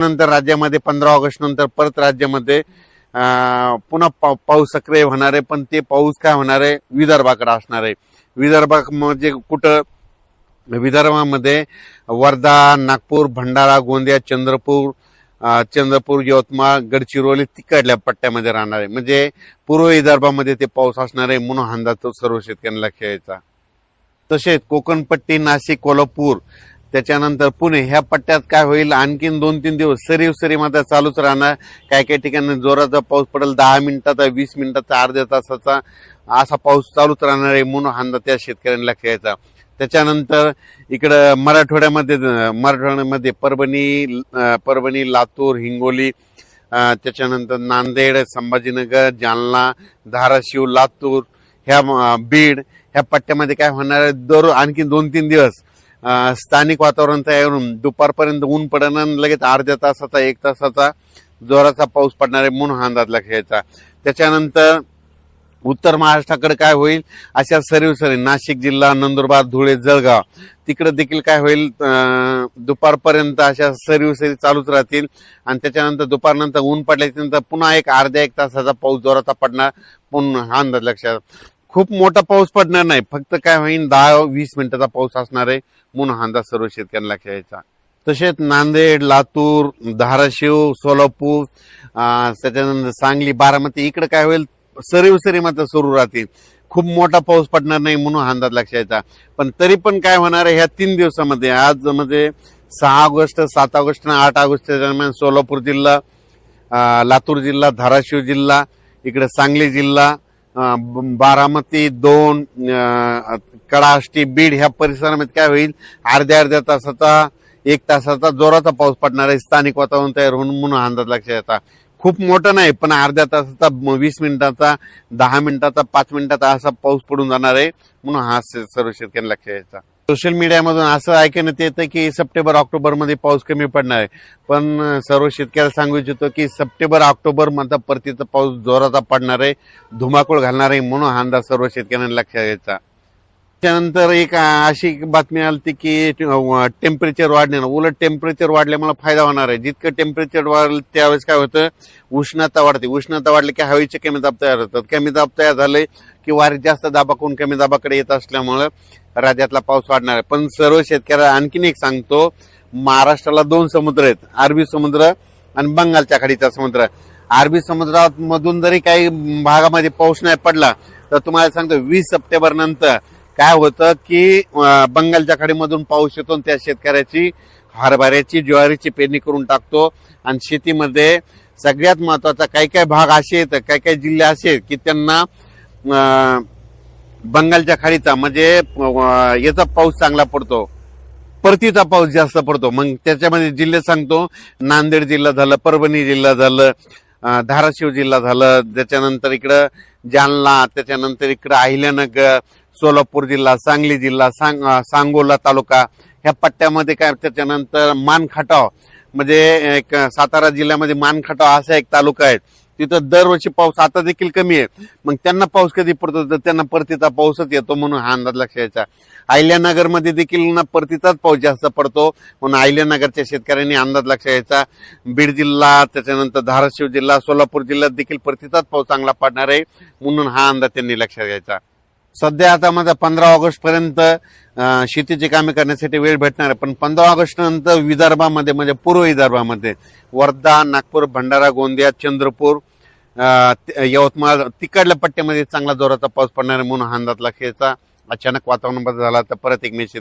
नंतर राज्यामध्ये 15 ऑगस्ट नंतर परत राज्यामध्ये पुन्हा पाऊस सक्रिय होणार आहे, पण ते पाऊस काय होणार आहे, विदर्भाकडे असणार आहे. विदर्भ म्हणजे कुठं, विदर्भामध्ये वर्धा, नागपूर, भंडारा, गोंदिया, चंद्रपूर, यवतमाळ, गडचिरोली तिकडल्या पट्ट्यामध्ये राहणार आहे. म्हणजे पूर्व विदर्भामध्ये ते पाऊस असणार आहे, म्हणून अंदाज तो सर्व शेतकऱ्यांना घ्यायचा. तसेच कोकणपट्टी, नाशिक, कोल्हापूर, त्याच्यानंतर पुणे ह्या पट्ट्यात काय होईल, आणखीन 2-3 दिवस सरी मध्ये चालूच राहणार. काही ठिकाणी जोराचा पाऊस पडेल, 10 मिनिटाचा, 20 मिनिटाचा, अर्ध्या तासाचा असा पाऊस चालूच राहणार आहे, म्हणून अंदाज त्या शेतकऱ्यांना घ्यायचा. त्याच्यानंतर इकडं मराठवाड्यामध्ये परभणी, लातूर, हिंगोली, त्याच्यानंतर नांदेड, संभाजीनगर, जालना, धाराशिव, लातूर, बीड ह्या पट्ट्यामध्ये काय होणार आहे, आणखी 2-3 दिवस स्थानिक वातावरण तयार होऊन दुपारपर्यंत ऊन पडणार, लगेच अर्ध्या तासाचा 1 तासाचा जोराचा पाऊस पडणार आहे, म्हणून अंदाज घ्यायचा. त्याच्यानंतर उत्तर महाराष्ट्राकडे काय होईल, अशा सरी नाशिक जिल्हा, नंदुरबार, धुळे, जळगाव तिकडे देखील काय होईल, दुपारपर्यंत अशा सरी चालूच राहतील. आणि त्याच्यानंतर दुपारनंतर ऊन पडल्यानंतर पुन्हा अर्ध्या 1 तासाचा पाऊस जोराचा पडणार, पुन्हा अंदाज लक्षात. खूप मोठा पाऊस पडणार नाही, फक्त काय होईल 10-20 मिनिटाचा पाऊस असणार आहे, म्हणून अंदाज सर्व शेतकऱ्यांना घ्यायचा. तसेच नांदेड, लातूर, धाराशिव, सोलापूर, त्याच्यानंतर सांगली, बारामती इकडे काय होईल, सरी मात्र सुरू राहतील. खूप मोठा पाऊस पडणार नाही, म्हणून अंदाज लक्षायचा. पण तरी पण काय होणार आहे, ह्या 3 दिवसामध्ये, आज म्हणजे 6 ऑगस्ट, 7 ऑगस्ट आणि 8 ऑगस्टच्या दरम्यान सोलापूर जिल्हा, लातूर जिल्हा, धाराशिव जिल्हा, इकडे सांगली जिल्हा, बारामती 2, कडाष्टी, बीड ह्या परिसरामध्ये काय होईल, अर्ध्या तासाचा 1 तासाचा जोराचा पाऊस पडणार आहे, स्थानिक वातावरण तयार होऊन, म्हणून अंदाज लक्षात येतात. खूप मोठा नाही, पण अर्ध्या तासाचा, 20 मिनिटाचा, 10 मिनिटाचा, 5 मिनिटाचा असा पाऊस पडून जाणार आहे, म्हणून हा सर्व शेतकऱ्यांना लक्षात यायचा. सोशल मीडियामधून असं ऐकण्यात येतं की सप्टेंबर ऑक्टोबर मध्ये पाऊस कमी पडणार आहे, पण सर्व शेतकऱ्याला सांगू इच्छितो की सप्टेंबर ऑक्टोबर मध्ये परतीचा पाऊस जोराचा पडणार आहे, धुमाकूळ घालणार आहे, म्हणून हा अंदाज सर्व शेतकऱ्यांना लक्षात घ्यायचा. त्यानंतर एक अशी बातमी आली की टेम्परेचर वाढणार, उलट टेम्परेचर वाढल्यामुळे फायदा होणार आहे. जितकं टेम्परेचर वाढलं त्यावेळेस काय होतं, उष्णता वाढते. उष्णता वाढली की हवेचे कमी दाब तयार होतात. कमी दाब तयार झाले की वारे जास्त दाबाकडून कमी दाबाकडे येत असल्यामुळे राज्यातला पाऊस वाढणार आहे. पण सर्व शेतकऱ्याला आणखीन एक सांगतो, महाराष्ट्राला 2 समुद्र आहेत, अरबी समुद्र आणि बंगालच्या खाडीचा समुद्र. अरबी समुद्रात मधून जरी काही भागामध्ये पाऊस नाही पडला तर तुम्हाला सांगतो 20 सप्टेंबर नंतर काय होतं की बंगालच्या खाडीमधून पाऊस येतो, त्या शेतकऱ्याची हरभऱ्याची, ज्वारीची पेरणी करून टाकतो. आणि शेतीमध्ये सगळ्यात महत्वाचा काही भाग असे आहेत, काही जिल्हे असे आहेत की त्यांना बंगालच्या खाडीचा म्हणजे याचा पाऊस चांगला पडतो, परतीचा पाऊस जास्त पडतो. मग त्याच्यामध्ये जिल्हे सांगतो, नांदेड जिल्हा झालं, परभणी जिल्हा झालं, धाराशिव जिल्हा झालं, त्याच्यानंतर इकडं जालना, त्याच्यानंतर इकडं अहिल्यानगर, सोलापूर जिल्हा, सांगली जिल्हा, सांगोला तालुका ह्या पट्ट्यामध्ये काय. त्याच्यानंतर मानखटाव म्हणजे एक सातारा जिल्ह्यामध्ये मानखटाव असा एक तालुका आहे, तिथं दरवर्षी पाऊस आता देखील कमी आहे. मग त्यांना पाऊस कधी पडतो, तर त्यांना परतीचा पाऊसच येतो, म्हणून हा अंदाज लक्षात यायचा. अहिल्यानगर मध्ये देखील परतीचाच पाऊस जास्त पडतो, म्हणून अहिल्यानगरच्या शेतकऱ्यांनी अंदाज लक्षात यायचा. बीड जिल्हा, त्याच्यानंतर धाराशिव जिल्हा, सोलापूर जिल्ह्यात देखील परतीचाच पाऊस चांगला पडणार आहे, म्हणून हा अंदाज त्यांनी लक्षात घ्यायचा. सध्या आता माझा 15 ऑगस्ट पर्यंत शेतीची कामे करण्यासाठी वेळ भेटणार आहे, पण 15 ऑगस्ट नंतर विदर्भामध्ये म्हणजे पूर्व विदर्भामध्ये वर्धा, नागपूर, भंडारा, गोंदिया, चंद्रपूर, यवतमाळ तिकडल्या पट्ट्यामध्ये चांगला जोराचा पाऊस पडणार आहे, म्हणून अंदाज लक्षात यायचा. अचानक वातावरण बदल झाला तर परत एक मेसेज